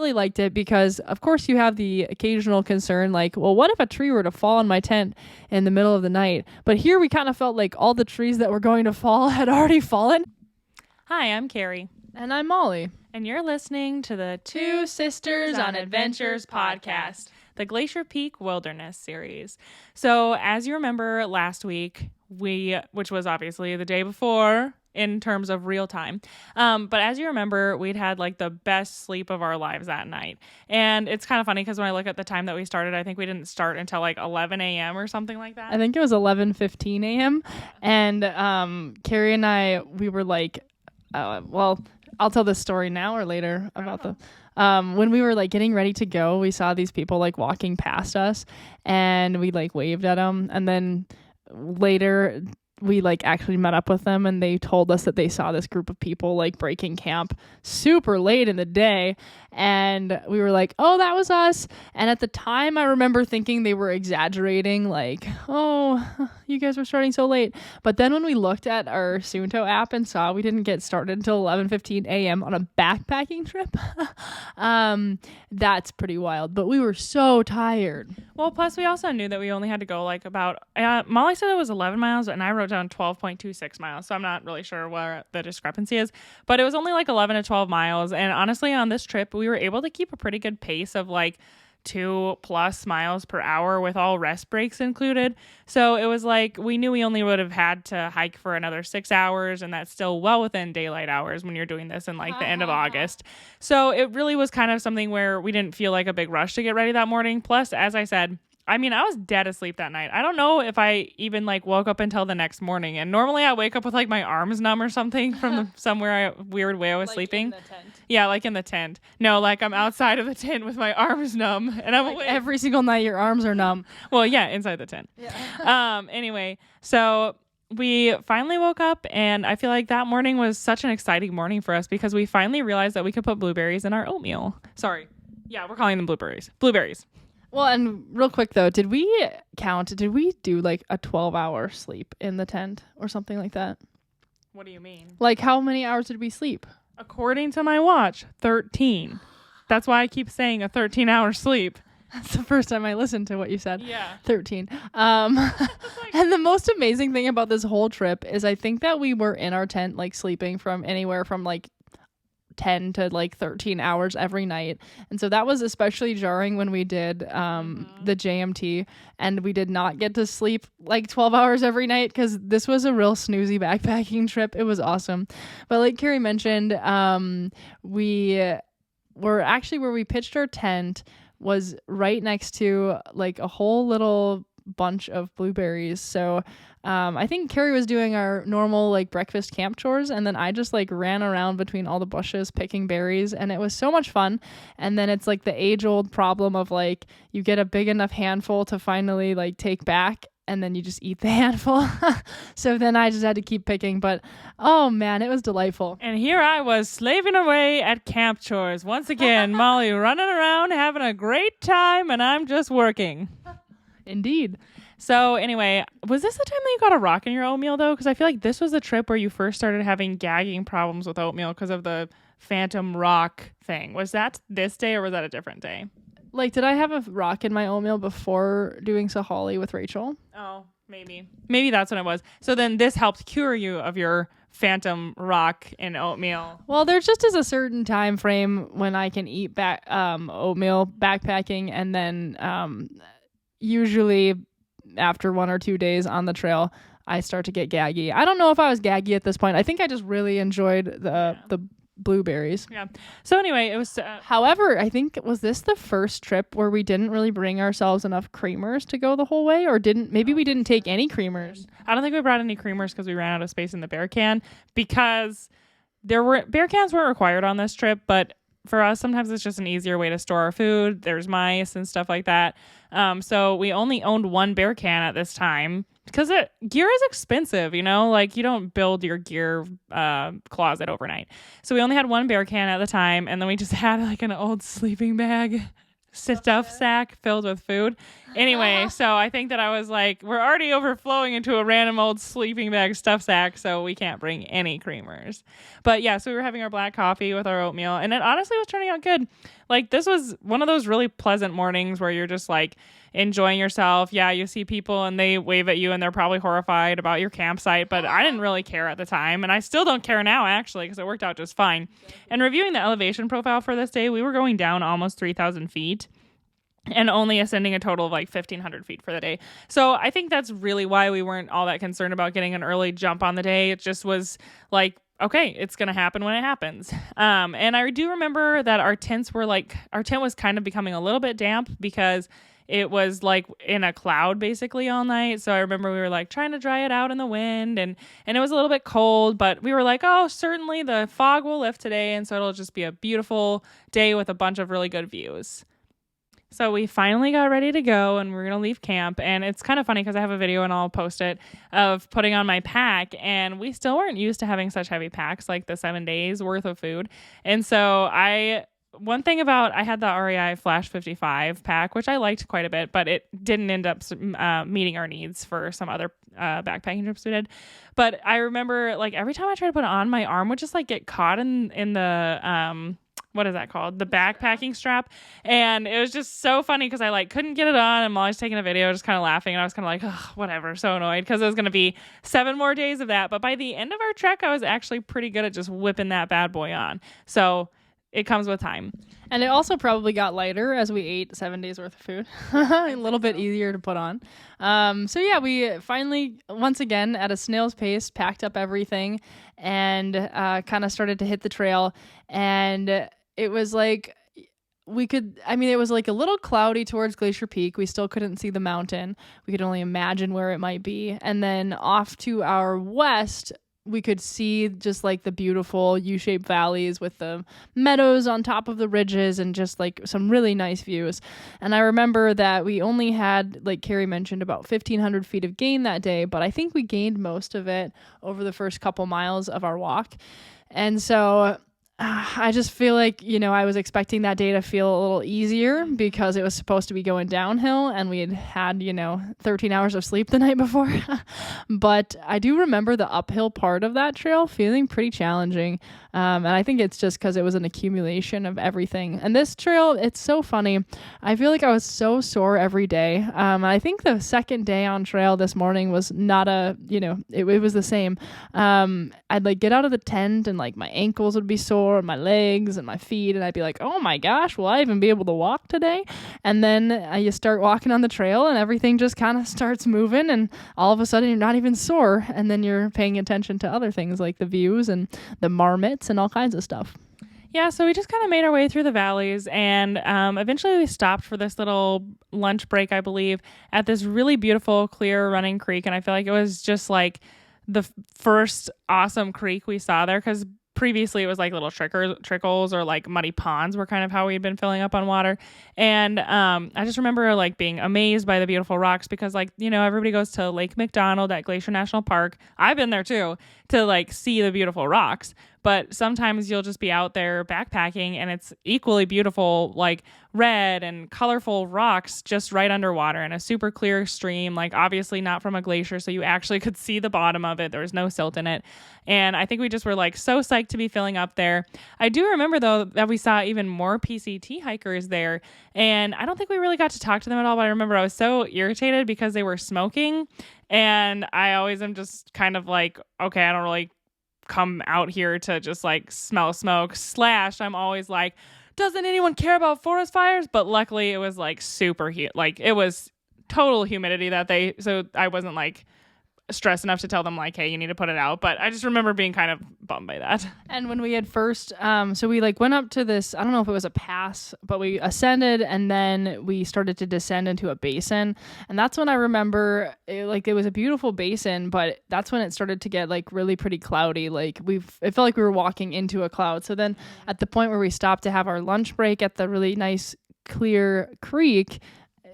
really liked it because, of course, you have the occasional concern like, well, what if a tree were to fall in my tent in the middle of the night? But here we kind of felt like all the trees that were going to fall had already fallen. Hi, I'm Carrie. And I'm Molly. And you're listening to the Two Sisters on Adventures podcast, the Glacier Peak Wilderness series. So, as you remember last week, which was obviously the day before in terms of real time. But as you remember, we'd had like the best sleep of our lives that night. And it's kind of funny because when I look at the time that we started, I think we didn't start until like 11 a.m. or something like that. I think it was 11:15 a.m. And Carrie and I, we were like, well, I'll tell this story now or later about when we were like getting ready to go, we saw these people like walking past us and we like waved at them. And then later we like actually met up with them and they told us that they saw this group of people like breaking camp super late in the day. And we were like, oh, that was us. And at the time I remember thinking they were exaggerating, like, oh, you guys were starting so late. But then when we looked at our Suunto app and saw we didn't get started until 11:15 a.m. on a backpacking trip, that's pretty wild. But we were so tired. Well, plus we also knew that we only had to go like about, Molly said it was 11 miles and I wrote down 12.26 miles. So I'm not really sure where the discrepancy is, but it was only like 11 to 12 miles. And honestly, on this trip, we were able to keep a pretty good pace of like 2+ miles per hour with all rest breaks included. So it was like we knew we only would have had to hike for another 6 hours, and that's still well within daylight hours when you're doing this in like the end of August. So it really was kind of something where we didn't feel like a big rush to get ready that morning. Plus, as I said, I mean, I was dead asleep that night. I don't know if I even like woke up until the next morning. And normally I wake up with like my arms numb or something from weird way I was sleeping. In the tent. Yeah, like in the tent. No, like I'm outside of the tent with my arms numb, and I'm like awake. Every single night your arms are numb. Well, yeah, inside the tent. Yeah. Anyway, so we finally woke up, and I feel like that morning was such an exciting morning for us because we finally realized that we could put blueberries in our oatmeal. Sorry. Yeah, we're calling them blueberries. Blueberries. Well, and real quick though, did we do like a 12-hour sleep in the tent or something like that? What do you mean? Like how many hours did we sleep? According to my watch, 13. That's why I keep saying a 13-hour sleep. That's the first time I listened to what you said. Yeah. 13. And the most amazing thing about this whole trip is I think that we were in our tent like sleeping from anywhere from like 10 to like 13 hours every night. And so that was especially jarring when we did the JMT and we did not get to sleep like 12 hours every night because this was a real snoozy backpacking trip. It was awesome. But like Carrie mentioned, we were actually where we pitched our tent was right next to like a whole little bunch of blueberries. So I think Carrie was doing our normal like breakfast camp chores and then I just like ran around between all the bushes picking berries and it was so much fun. And then it's like the age-old problem of like you get a big enough handful to finally like take back and then you just eat the handful. So then I just had to keep picking, but oh man, it was delightful. And here I was slaving away at camp chores. Once again, Molly running around having a great time and I'm just working. Indeed. So anyway, was this the time that you got a rock in your oatmeal though? Because I feel like this was the trip where you first started having gagging problems with oatmeal because of the phantom rock thing. Was that this day or was that a different day? Like, did I have a rock in my oatmeal before doing Sahali with Rachel? Oh, maybe. Maybe that's when it was. So then this helped cure you of your phantom rock in oatmeal. Well, there just is a certain time frame when I can eat oatmeal backpacking and then usually after 1 or 2 days on the trail, I start to get gaggy. I don't know if I was gaggy at this point. I think I just really enjoyed the blueberries. Yeah. So anyway, it was... However, I think, was this the first trip where we didn't really bring ourselves enough creamers to go the whole way? Or maybe we didn't take any creamers? I don't think we brought any creamers because we ran out of space in the bear can because bear cans weren't required on this trip, but for us, sometimes it's just an easier way to store our food. There's mice and stuff like that. So we only owned one bear can at this time because gear is expensive, you know, like you don't build your gear closet overnight. So we only had one bear can at the time. And then we just had like an old sleeping bag stuff sack filled with food. Anyway, so I think that I was like, we're already overflowing into a random old sleeping bag stuff sack, so we can't bring any creamers. But yeah, so we were having our black coffee with our oatmeal, and it honestly was turning out good. Like, this was one of those really pleasant mornings where you're just like enjoying yourself. Yeah, you see people and they wave at you and they're probably horrified about your campsite, but I didn't really care at the time, and I still don't care now, actually, because it worked out just fine. And reviewing the elevation profile for this day, we were going down almost 3,000 feet and only ascending a total of like 1,500 feet for the day. So I think that's really why we weren't all that concerned about getting an early jump on the day. It just was like, okay, it's going to happen when it happens. And I do remember that our tent was kind of becoming a little bit damp because it was like in a cloud basically all night. So I remember we were like trying to dry it out in the wind, and it was a little bit cold, but we were like, oh, certainly the fog will lift today. And so it'll just be a beautiful day with a bunch of really good views. So we finally got ready to go, and we're going to leave camp. And it's kind of funny because I have a video, and I'll post it, of putting on my pack. And we still weren't used to having such heavy packs, like the 7 days worth of food. And so one thing about, I had the REI Flash 55 pack, which I liked quite a bit, but it didn't end up meeting our needs for some other backpacking trips we did. But I remember, like, every time I tried to put it on, my arm would just like get caught in the what is that called? The backpacking strap. And it was just so funny because I like couldn't get it on. I'm always taking a video, just kind of laughing. And I was kind of like, oh, whatever. So annoyed because it was going to be 7 more days of that. But by the end of our trek, I was actually pretty good at just whipping that bad boy on. So it comes with time. And it also probably got lighter as we ate 7 days worth of food. A little bit easier to put on. So yeah, we finally, once again, at a snail's pace, packed up everything and kind of started to hit the trail. And it was like, it was like a little cloudy towards Glacier Peak. We still couldn't see the mountain. We could only imagine where it might be. And then off to our west, we could see just like the beautiful U-shaped valleys with the meadows on top of the ridges and just like some really nice views. And I remember that we only had, like Carrie mentioned, about 1,500 feet of gain that day, but I think we gained most of it over the first couple miles of our walk. And so I just feel like, I was expecting that day to feel a little easier because it was supposed to be going downhill and we had 13 hours of sleep the night before. But I do remember the uphill part of that trail feeling pretty challenging. And I think it's just because it was an accumulation of everything. And this trail, it's so funny. I feel like I was so sore every day. I think the second day on trail this morning was not it was the same. I'd like get out of the tent and like my ankles would be sore and my legs and my feet. And I'd be like, oh my gosh, will I even be able to walk today? And then you start walking on the trail and everything just kind of starts moving. And all of a sudden you're not even sore. And then you're paying attention to other things like the views and the marmots and all kinds of stuff. Yeah, so we just kind of made our way through the valleys, and eventually we stopped for this little lunch break, I believe, at this really beautiful, clear running creek. And I feel like it was just like the first awesome creek we saw there, because previously it was like little trickles or like muddy ponds were kind of how we'd been filling up on water. And I just remember like being amazed by the beautiful rocks because everybody goes to Lake McDonald at Glacier National Park. I've been there too to like see the beautiful rocks. But sometimes you'll just be out there backpacking and it's equally beautiful, like red and colorful rocks just right underwater in a super clear stream, like obviously not from a glacier. So you actually could see the bottom of it. There was no silt in it. And I think we just were like so psyched to be filling up there. I do remember though that we saw even more PCT hikers there. And I don't think we really got to talk to them at all. But I remember I was so irritated because they were smoking. And I always am just kind of like, okay, I don't really come out here to just like smell smoke / I'm always like, doesn't anyone care about forest fires? But luckily it was like super like it was total humidity so I wasn't like stressed enough to tell them like, hey, you need to put it out. But I just remember being kind of bummed by that. And when we had first so we like went up to this, I don't know if it was a pass, but we ascended and then we started to descend into a basin. And that's when I remember it was a beautiful basin, but that's when it started to get like really pretty cloudy. Like it felt like we were walking into a cloud. So then at the point where we stopped to have our lunch break at the really nice clear creek,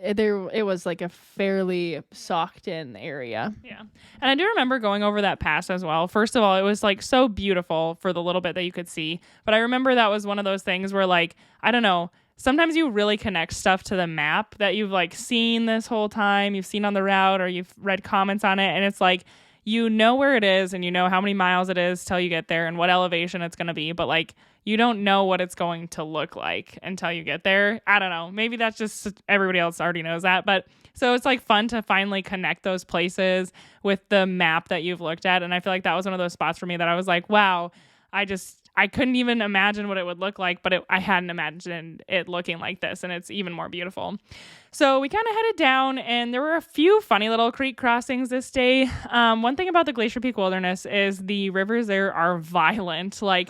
it was like a fairly socked in area. Yeah. And I do remember going over that pass as well. First of all, it was like so beautiful for the little bit that you could see. But I remember that was one of those things where like, I don't know, sometimes you really connect stuff to the map that you've like seen this whole time, you've seen on the route, or you've read comments on it, and it's like, you know where it is and you know how many miles it is till you get there and what elevation it's going to be, but like you don't know what it's going to look like until you get there. I don't know. Maybe that's just everybody else already knows that, but so it's like fun to finally connect those places with the map that you've looked at. And I feel like that was one of those spots for me that I was like, wow, I couldn't even imagine what it would look like, but I hadn't imagined it looking like this, and it's even more beautiful. So we kind of headed down, and there were a few funny little creek crossings this day. One thing about the Glacier Peak Wilderness is the rivers there are violent. Like,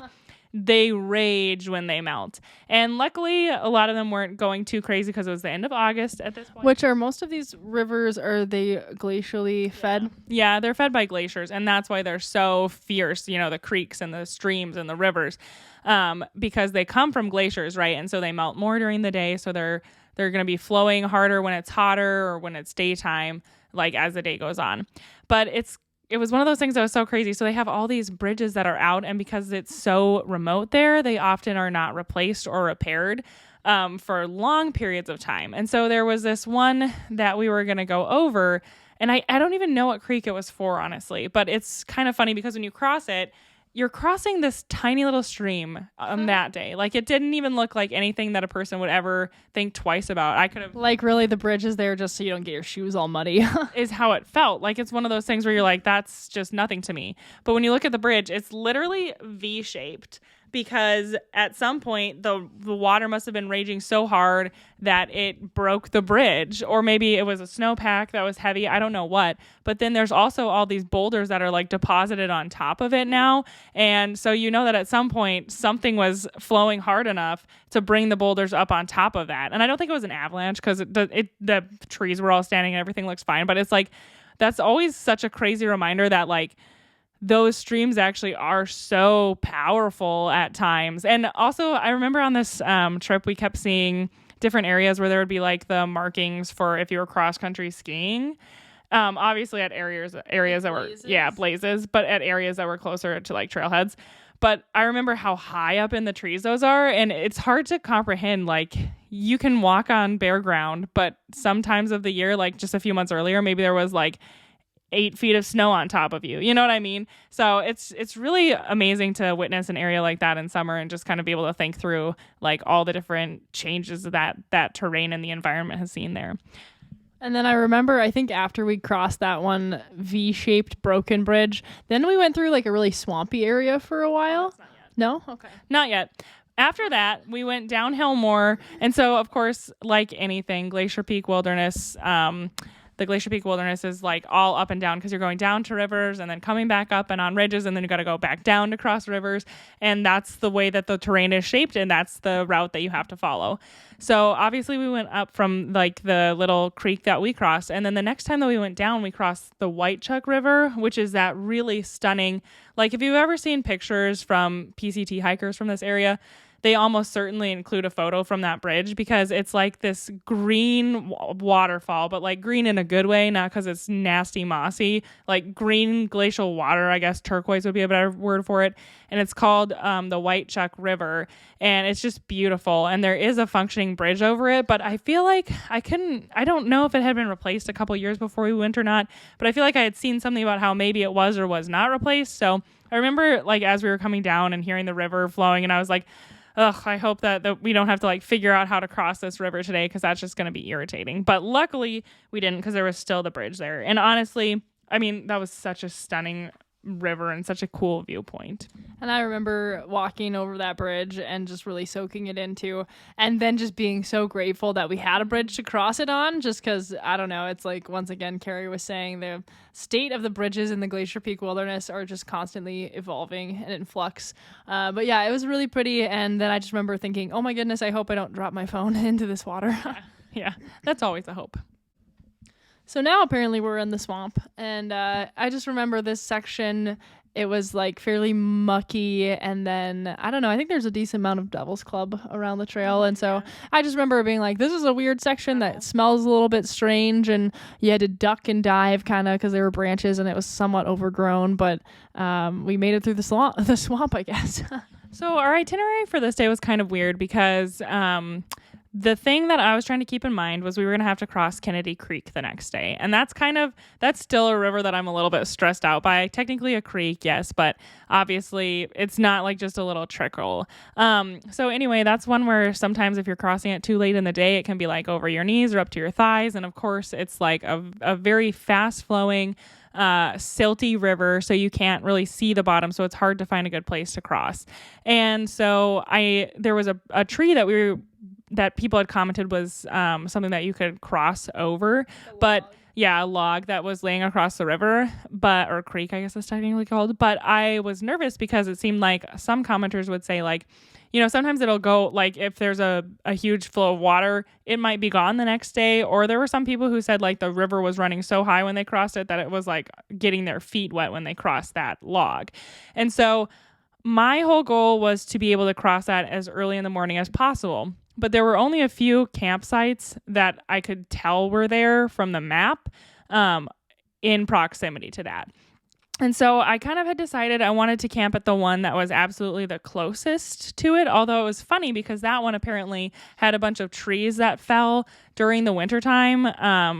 they rage when they melt. And luckily, a lot of them weren't going too crazy because it was the end of August at this point. Which are most of these rivers, are they glacially fed? Yeah, they're fed by glaciers, and that's why they're so fierce, you know, the creeks and the streams and the rivers, because they come from glaciers, right? And so they melt more during the day, so they're going to be flowing harder when it's hotter or when it's daytime, like as the day goes on. But it was one of those things that was so crazy. So they have all these bridges that are out, and because it's so remote there, they often are not replaced or repaired for long periods of time. And so there was this one that we were going to go over, and I don't even know what creek it was for, honestly, but it's kind of funny because when you cross it, you're crossing this tiny little stream that day. Like, it didn't even look like anything that a person would ever think twice about. I could have... Like, really, the bridge is there just so you don't get your shoes all muddy. Is how it felt. Like, it's one of those things where you're like, that's just nothing to me. But when you look at the bridge, it's literally V-shaped, because at some point the water must have been raging so hard that it broke the bridge, or maybe it was a snowpack that was heavy. I don't know what. But then there's also all these boulders that are like deposited on top of it now. And so you know that at some point something was flowing hard enough to bring the boulders up on top of that. And I don't think it was an avalanche, because the trees were all standing and everything looks fine. But it's like, that's always such a crazy reminder that like those streams actually are so powerful at times. And also, I remember on this trip, we kept seeing different areas where there would be like the markings for if you were cross country skiing. Obviously at areas that were, blazes, but at areas that were closer to like trailheads. But I remember how high up in the trees those are, and it's hard to comprehend. Like, you can walk on bare ground, but sometimes of the year, like just a few months earlier, maybe there was like 8 feet of snow on top of you. You know what I mean? So it's really amazing to witness an area like that in summer and just kind of be able to think through like all the different changes that terrain and the environment has seen there. And then I remember, I think after we crossed that one V-shaped broken bridge, then we went through like a really swampy area for a while. No? Okay. Not yet. After that, we went downhill more. And so, of course, like anything, Glacier Peak Wilderness, the Glacier Peak Wilderness is like all up and down, because you're going down to rivers and then coming back up and on ridges, and then you got to go back down to cross rivers. And that's the way that the terrain is shaped, and that's the route that you have to follow. So obviously we went up from like the little creek that we crossed. And then the next time that we went down, we crossed the White Chuck River, which is that really stunning. Like, if you've ever seen pictures from PCT hikers from this area, they almost certainly include a photo from that bridge, because it's like this green waterfall, but like green in a good way, not because it's nasty mossy, like green glacial water. I guess turquoise would be a better word for it. And it's called the White Chuck River, and it's just beautiful. And there is a functioning bridge over it, but I feel like I don't know if it had been replaced a couple years before we went or not, but I feel like I had seen something about how maybe it was or was not replaced. So I remember like as we were coming down and hearing the river flowing, and I was like, ugh, I hope that we don't have to like figure out how to cross this river today, because that's just going to be irritating. But luckily we didn't, because there was still the bridge there. And honestly, I mean, that was such a stunning river and such a cool viewpoint. And I remember walking over that bridge and just really soaking it into, and then just being so grateful that we had a bridge to cross it on, just because, I don't know, it's like, once again, Carrie was saying, the state of the bridges in the Glacier Peak Wilderness are just constantly evolving and in flux. But yeah, it was really pretty. And then I just remember thinking, oh my goodness, I hope I don't drop my phone into this water. Yeah, that's always a hope. So now apparently we're in the swamp, and I just remember this section, it was like fairly mucky, and then, I don't know, I think there's a decent amount of Devil's Club around the trail, and so I just remember being like, this is a weird section that smells a little bit strange, and you had to duck and dive kind of because there were branches and it was somewhat overgrown, but we made it through the swamp, I guess. So our itinerary for this day was kind of weird, because the thing that I was trying to keep in mind was we were going to have to cross Kennedy Creek the next day. And that's still a river that I'm a little bit stressed out by. Technically a creek, yes, but obviously it's not like just a little trickle. So anyway, that's one where sometimes if you're crossing it too late in the day, it can be like over your knees or up to your thighs. And of course, it's like a very fast flowing, silty river, so you can't really see the bottom, so it's hard to find a good place to cross. And so there was a tree that people had commented was something that you could cross over, but yeah, a log that was laying across the river, or creek, I guess it's technically called. But I was nervous because it seemed like some commenters would say like, sometimes it'll go, like if there's a huge flow of water, it might be gone the next day. Or there were some people who said like the river was running so high when they crossed it that it was like getting their feet wet when they crossed that log. And so my whole goal was to be able to cross that as early in the morning as possible. But there were only a few campsites that I could tell were there from the map in proximity to that. And so I kind of had decided I wanted to camp at the one that was absolutely the closest to it, although it was funny because that one apparently had a bunch of trees that fell during the wintertime,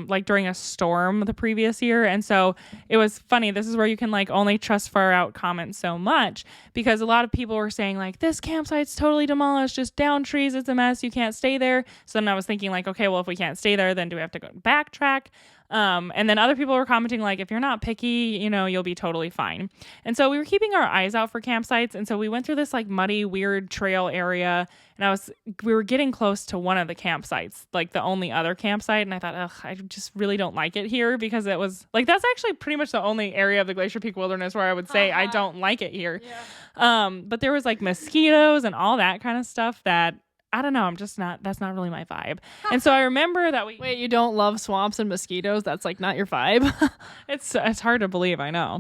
like during a storm the previous year. And so it was funny. This is where you can like only trust far out comments so much, because a lot of people were saying like, this campsite's totally demolished, just down trees, it's a mess, you can't stay there. So then I was thinking like, okay, well, if we can't stay there, then do we have to go backtrack? And then other people were commenting like, if you're not picky, you'll be totally fine. And so we were keeping our eyes out for campsites. And so we went through this like muddy, weird trail area, and we were getting close to one of the campsites, like the only other campsite. And I thought, I just really don't like it here, because it was like, that's actually pretty much the only area of the Glacier Peak Wilderness where I would say I don't like it here. Yeah. But there was like mosquitoes and all that kind of stuff that, I don't know. That's not really my vibe. And so I remember that Wait, you don't love swamps and mosquitoes? That's like not your vibe? It's hard to believe, I know.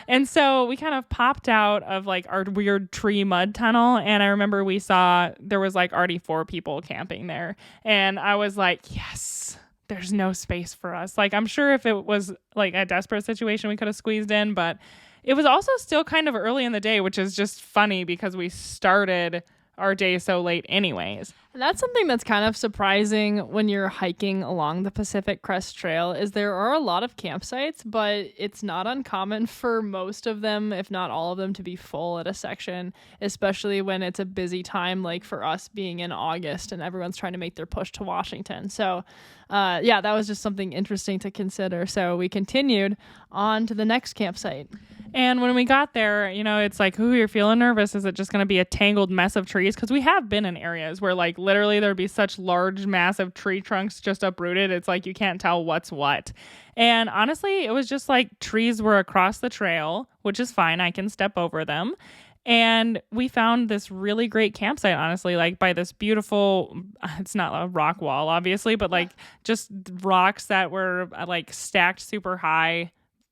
And so we kind of popped out of like our weird tree mud tunnel. And I remember we saw there was like already 4 people camping there. And I was like, yes, there's no space for us. Like, I'm sure if it was like a desperate situation, we could have squeezed in, but it was also still kind of early in the day, which is just funny because we started our day so late anyways. And that's something that's kind of surprising when you're hiking along the Pacific Crest Trail, is there are a lot of campsites, but it's not uncommon for most of them, if not all of them, to be full at a section, especially when it's a busy time, like for us being in August and everyone's trying to make their push to Washington. So that was just something interesting to consider. So we continued on to the next campsite. And when we got there, it's like, ooh, you're feeling nervous. Is it just going to be a tangled mess of trees? Because we have been in areas where like literally there'd be such large, massive tree trunks just uprooted. It's like you can't tell what's what. And honestly, it was just like trees were across the trail, which is fine. I can step over them. And we found this really great campsite, honestly, like by this beautiful, it's not a rock wall, obviously, but like just rocks that were like stacked super high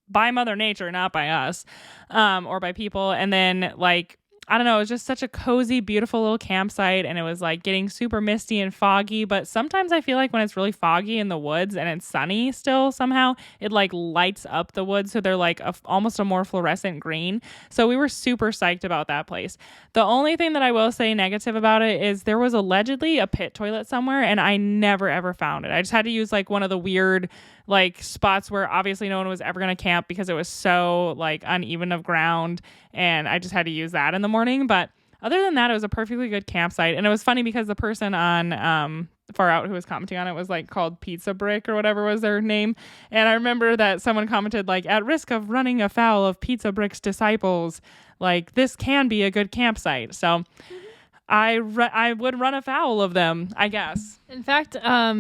by Mother Nature, not by us, or by people. And then like, I don't know, it was just such a cozy, beautiful little campsite, and it was like getting super misty and foggy. But sometimes I feel like when it's really foggy in the woods and it's sunny still, somehow it like lights up the woods, so they're like almost a more fluorescent green. So we were super psyched about that place. The only thing that I will say negative about it is there was allegedly a pit toilet somewhere, and I never ever found it. I just had to use like one of the weird like spots where obviously no one was ever going to camp because it was so like uneven of ground, and I just had to use that in the morning. But other than that, it was a perfectly good campsite. And it was funny because the person on Far Out who was commenting on it was like called Pizzabrik or whatever was their name. And I remember that someone commented like, at risk of running afoul of Pizzabrik's disciples, like this can be a good campsite. So I would run afoul of them, I guess. In fact,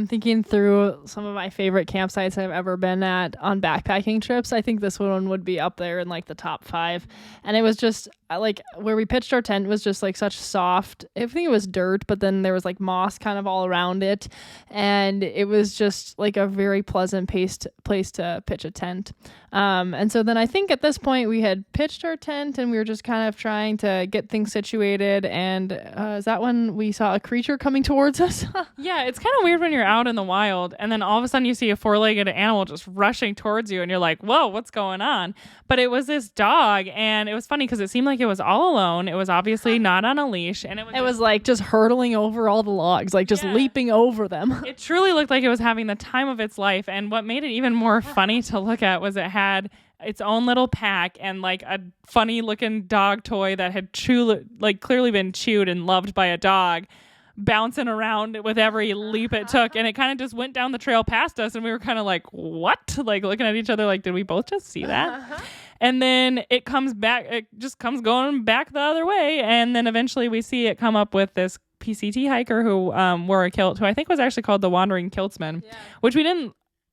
thinking through some of my favorite campsites I've ever been at on backpacking trips, I think this one would be up there in like the top 5. And it was just like where we pitched our tent was just like such soft, I think it was dirt, but then there was like moss kind of all around it. And it was just like a very pleasant place to pitch a tent. And so then I think at this point we had pitched our tent and we were just kind of trying to get things situated. And is that when we saw a creature coming towards us? Yeah, Yeah, it's kind of weird when you're out in the wild and then all of a sudden you see a four-legged animal just rushing towards you and you're like, whoa, what's going on? But it was this dog, and it was funny because it seemed like it was all alone. It was obviously not on a leash, and it was like just hurtling over all the logs, like just leaping over them. It truly looked like it was having the time of its life, and what made it even more funny to look at was it had its own little pack and like a funny looking dog toy that had clearly been chewed and loved by a dog, bouncing around with every leap it took, and it kind of just went down the trail past us, and we were kind of like, what? Like looking at each other like, did we both just see that? And then it comes back, it just comes going back the other way, and then eventually we see it come up with this PCT hiker who wore a kilt, who I think was actually called the Wandering Kiltsman, which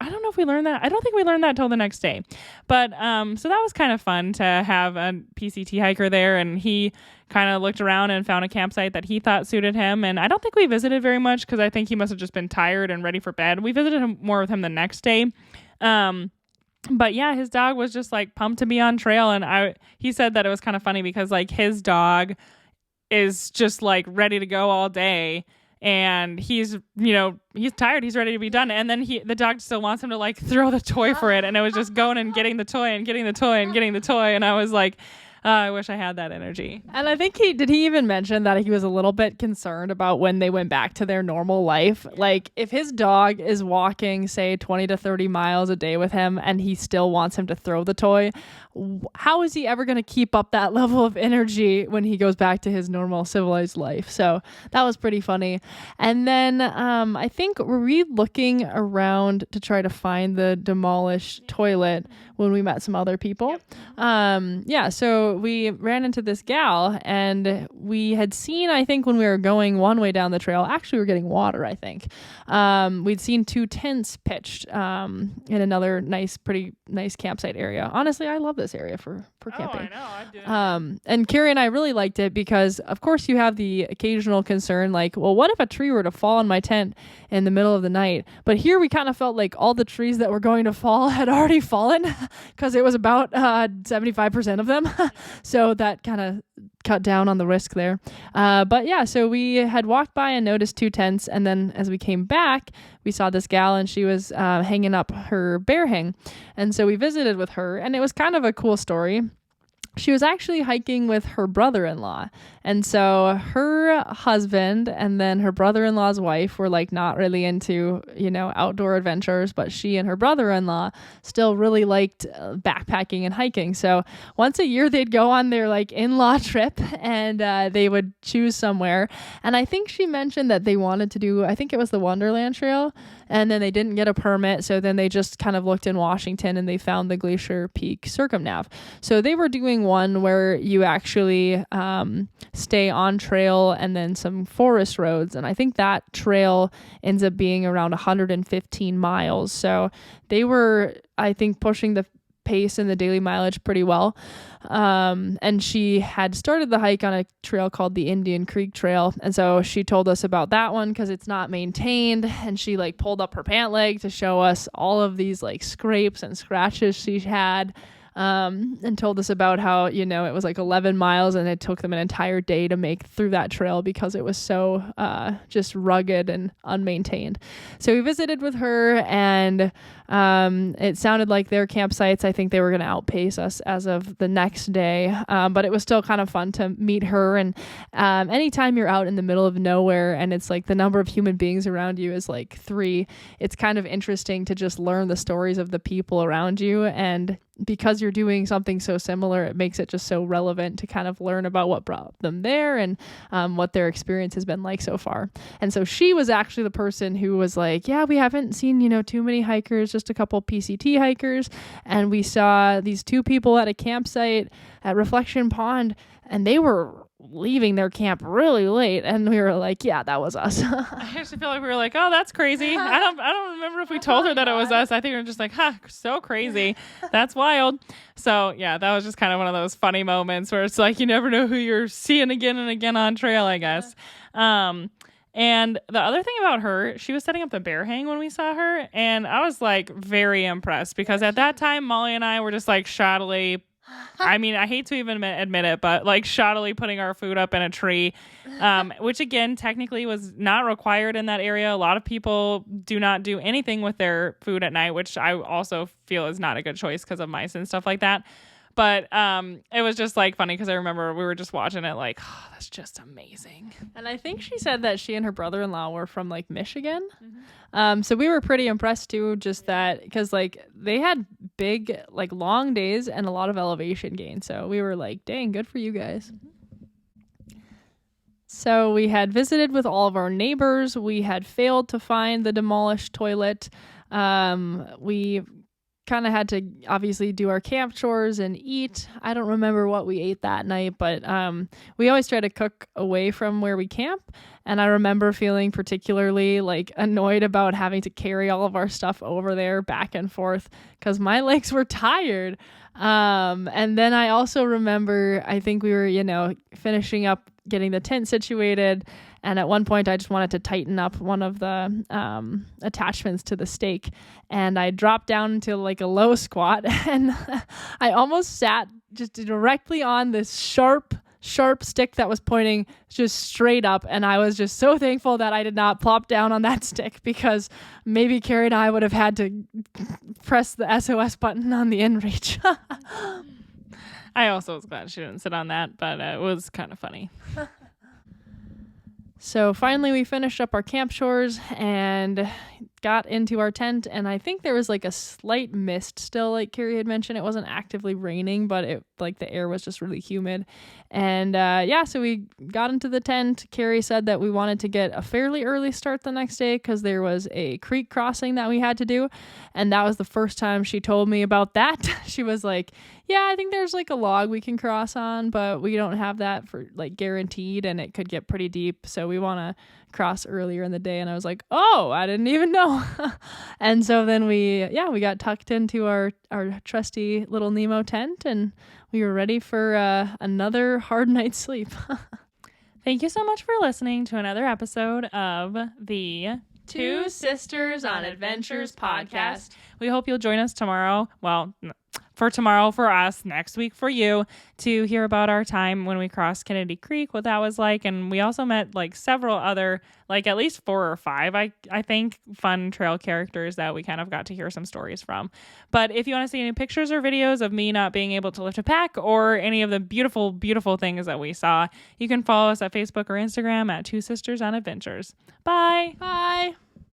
I don't know if we learned that. I don't think we learned that till the next day. But so that was kind of fun to have a PCT hiker there, and he kind of looked around and found a campsite that he thought suited him. And I don't think we visited very much because I think he must have just been tired and ready for bed. We visited more with him the next day. But yeah, his dog was just like pumped to be on trail, and he said that it was kind of funny because like his dog is just like ready to go all day. And he's tired. He's ready to be done. And then the dog still wants him to like throw the toy for it. And it was just going and getting the toy and getting the toy and getting the toy. And I was like, I wish I had that energy. And I think did he even mention that he was a little bit concerned about when they went back to their normal life? Like if his dog is walking, say 20 to 30 miles a day with him and he still wants him to throw the toy, how is he ever going to keep up that level of energy when he goes back to his normal civilized life? So that was pretty funny. And then I think were we looking around to try to find the demolished toilet when we met some other people? So we ran into this gal, and we had seen, I think when we were going one way down the trail, actually we were getting water, I think. We'd seen 2 tents pitched in another pretty nice campsite area. Honestly, I love this area for camping. Oh, I know, I do. And Carrie and I really liked it because, of course, you have the occasional concern, like, well, what if a tree were to fall on my tent in the middle of the night? But here we kind of felt like all the trees that were going to fall had already fallen because it was about 75% of them. So that kind of cut down on the risk there. But yeah, so we had walked by and noticed 2 tents. And then as we came back, we saw this gal, and she was hanging up her bear hang. And so we visited with her, and it was kind of a cool story. She was actually hiking with her brother-in-law. And so her husband and then her brother-in-law's wife were like not really into, outdoor adventures, but she and her brother-in-law still really liked backpacking and hiking. So once a year they'd go on their like in-law trip, and they would choose somewhere. And I think she mentioned that they wanted to do, I think it was the Wonderland Trail, and then they didn't get a permit. So then they just kind of looked in Washington and they found the Glacier Peak Circumnav. So they were doing one where you actually stay on trail and then some forest roads. And I think that trail ends up being around 115 miles. So they were, I think, pushing the pace and the daily mileage pretty well. And she had started the hike on a trail called the Indian Creek Trail. And so she told us about that one because it's not maintained. And she like pulled up her pant leg to show us all of these like scrapes and scratches she had. And told us about how, it was like 11 miles and it took them an entire day to make through that trail because it was so just rugged and unmaintained. So we visited with her, and it sounded like their campsites, I think they were going to outpace us as of the next day. But it was still kind of fun to meet her. And anytime you're out in the middle of nowhere and it's like the number of human beings around you is like 3, it's kind of interesting to just learn the stories of the people around you. And because you're doing something so similar, it makes it just so relevant to kind of learn about what brought them there and what their experience has been like so far. And so she was actually the person who was like, yeah, we haven't seen, too many hikers, just a couple PCT hikers. And we saw these 2 people at a campsite at Reflection Pond, and they were leaving their camp really late, and we were like, yeah, that was us. I actually feel like we were like, oh, that's crazy. I don't remember if we told her that it was us. I think we were just like, so crazy. That's wild. So yeah, that was just kind of one of those funny moments where it's like you never know who you're seeing again and again on trail, I guess. And the other thing about her, she was setting up the bear hang when we saw her, and I was like very impressed because at that time Molly and I were just like shoddily I mean, I hate to even admit it, but like shoddily putting our food up in a tree, which again, technically was not required in that area. A lot of people do not do anything with their food at night, which I also feel is not a good choice because of mice and stuff like that. But it was just like funny because I remember we were just watching it like, oh, that's just amazing. And I think she said that she and her brother-in-law were from like Michigan. Mm-hmm. So we were pretty impressed too, just that because like they had big, like long days and a lot of elevation gain. So we were like, dang, good for you guys. Mm-hmm. So we had visited with all of our neighbors. We had failed to find the demolished toilet. We kind of had to obviously do our camp chores and eat. I don't remember what we ate that night, but we always try to cook away from where we camp. And I remember feeling particularly like annoyed about having to carry all of our stuff over there back and forth because my legs were tired. And then I also remember, I think we were, finishing up getting the tent situated. And at one point I just wanted to tighten up one of the attachments to the stake. And I dropped down into like a low squat and I almost sat just directly on this sharp stick that was pointing just straight up. And I was just so thankful that I did not plop down on that stick because maybe Carrie and I would have had to press the SOS button on the inReach. I also was glad she didn't sit on that, but it was kind of funny. So finally we finished up our camp chores and got into our tent, and I think there was like a slight mist still, like Carrie had mentioned. It wasn't actively raining, but it like the air was just really humid. And so we got into the tent. Carrie said that we wanted to get a fairly early start the next day because there was a creek crossing that we had to do, and that was the first time she told me about that. She was like, yeah, I think there's like a log we can cross on, but we don't have that for like guaranteed, and it could get pretty deep, so we want to cross earlier in the day. And I was like, oh, I didn't even know. And so then we got tucked into our trusty little Nemo tent, and we were ready for another hard night's sleep. Thank you so much for listening to another episode of the Two Sisters on Adventures podcast. We hope you'll join us tomorrow. Well, for tomorrow for us, next week for you, to hear about our time when we crossed Kennedy Creek, what that was like. And we also met like several other, like at least 4 or 5, I think, fun trail characters that we kind of got to hear some stories from. But if you want to see any pictures or videos of me not being able to lift a pack or any of the beautiful, beautiful things that we saw, you can follow us at Facebook or Instagram at Two Sisters on Adventures. Bye. Bye.